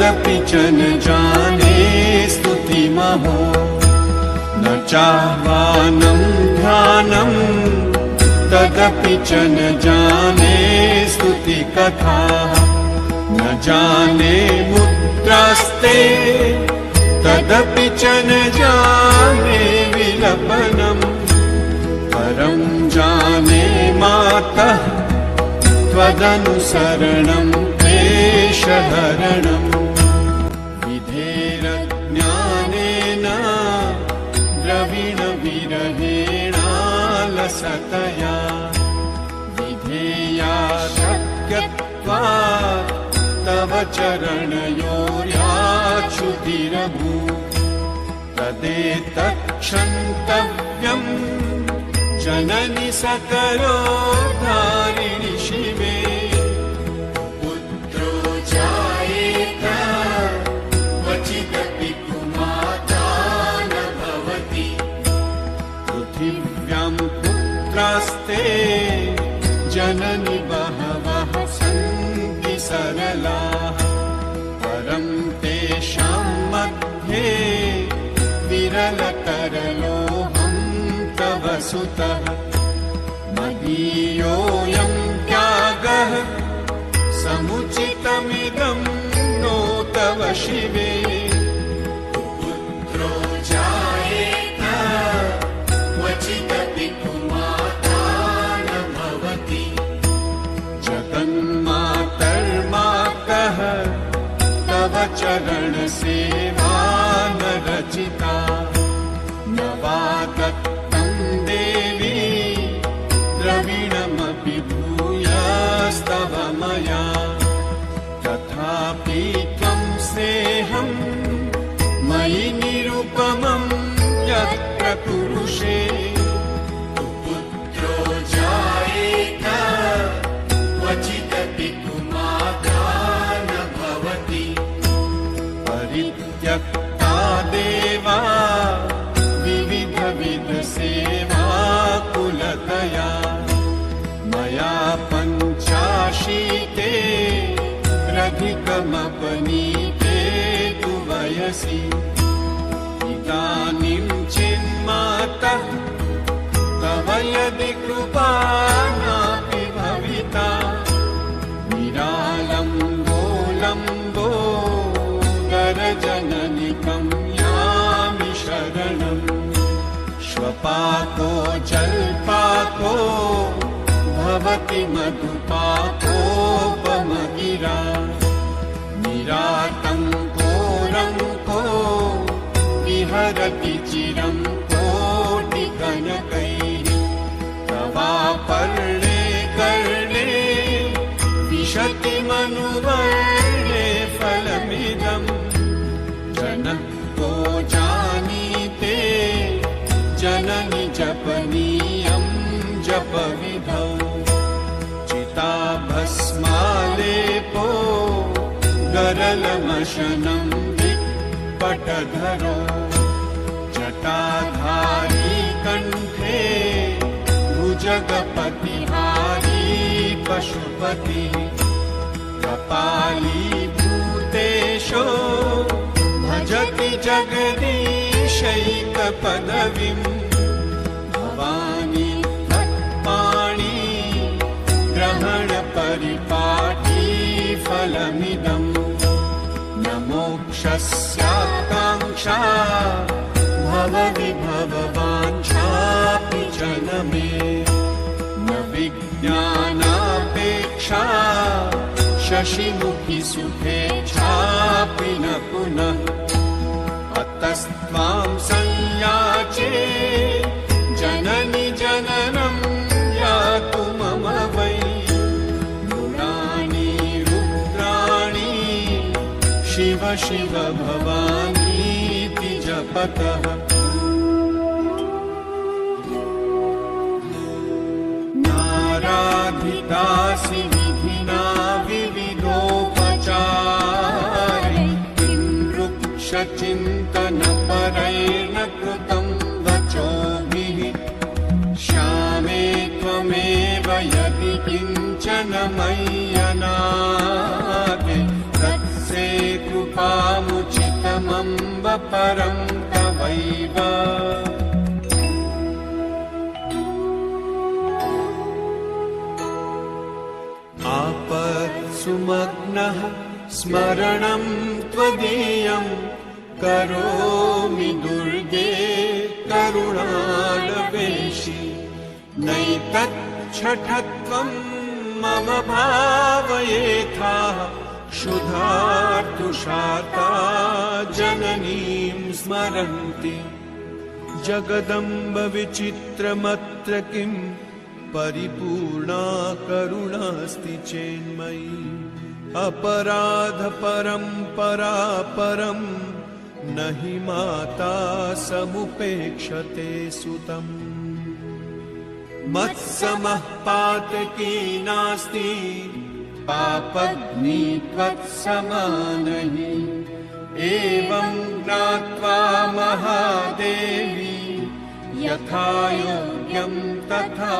तदपि च न जाने स्तुतिमहो। न चाह्वानं ध्यानं तदपि च न जाने स्तुतिकथाः। न जाने मुद्रास्ते तदपि च न जाने विलपनम्। परं जाने मातः त्वदनुसरणं क्लेशहरणम्। विधेरज्ञानेन द्रविणविरहेणालसतया विधेया शक्यत्वात् तव चरणयोर्याच्युतिरभूत्। तदेतत्क्षन्तव्यम् जननि सकलोद्धारिणि शिवे। पुत्रो जायेत क्वचिदपि कुमाता न भवति। पृथिव्यां पुत्रास्ते जननि बहवः सन्ति सरलाः। परं तेषां मध्ये विरलतरलोऽहं तव सुतः। मदीयोऽयं त्यागः समुचितमिदं नो तव शिवे। पुत्रो जायेत क्वचिदपि कुमाता न भवति। जगन्मातर्मातः तव चरणसेवा न रचिता। न वा दत्तं देवी द्रविणमपि भूयस्तव मया। तथापि त्वं स्नेहं मयि निरुपमं यत्र कुरुषे। पुत्रो जायेत क्वचिदपि कुमाता न भवति। परित्यक्ता देवा विविधसेवा कुलतया। मया पञ्चाशीते रधिकमपनीते तु वयसि। इदानीं चिन्मातः तव यदि कृपा नापि भविता। निरालम्बो लम्बो दरजननिकं यामि शरणम्। श्वपाको जल्पाको भवति मधुपाकोपमगिरा। निरातङ्को रङ्को विहरति चिरं कोटिकनकैः। तवापर्णे कर्णे विशति मनुवर्णे फलमिदम्। जनः को जानीते जननि जपनीयं जपविधौ। चिताभस्मालेपो गरलमशनं विपटधरो। जटाधारी कण्ठे भुजगपतिहारी पशुपतिः। कपाली भूतेशो भजति जगदीशैकपदवीम्। भवानी तत्पाणी ग्रहणपरिपाटी फलमिदम्। न मोक्षस्याकाङ्क्षा भवविभववाञ्छापि च न मे। न विज्ञानापेक्षा शशिमुखि सुखेच्छापि न पुनः। अतस्त्वां संयाचे जननि जननं यातु मम वै। गुणानि रुद्राणि शिव शिव भवानीति जपतः। नाराधितासि विधिना विविधोपचारै। किं वृक्षचिन्तनपरैर्न कृतं वचोभिः। श्यामे त्वमेव यदि किञ्चन मय्यनादे। तत्से कृपा अपरं तवैव आपत्सुमग्नः स्मरणं त्वदीयं करोमि दुर्गे करुणालवेशि नैतच्छठत्वं मम भावयेथाः क्षुधार्तुषार्ता जननीं स्मरन्ति जगदम्ब विचित्रमत्र किं परिपूर्णा करुणास्ति चेन्मयी अपराध परम्परा परं न हि माता समुपेक्षते सुतम् मत्समः पातकी नास्ति पापग्नि त्वत्समानहि एवं ज्ञात्वा महादेवी यथा योग्यं तथा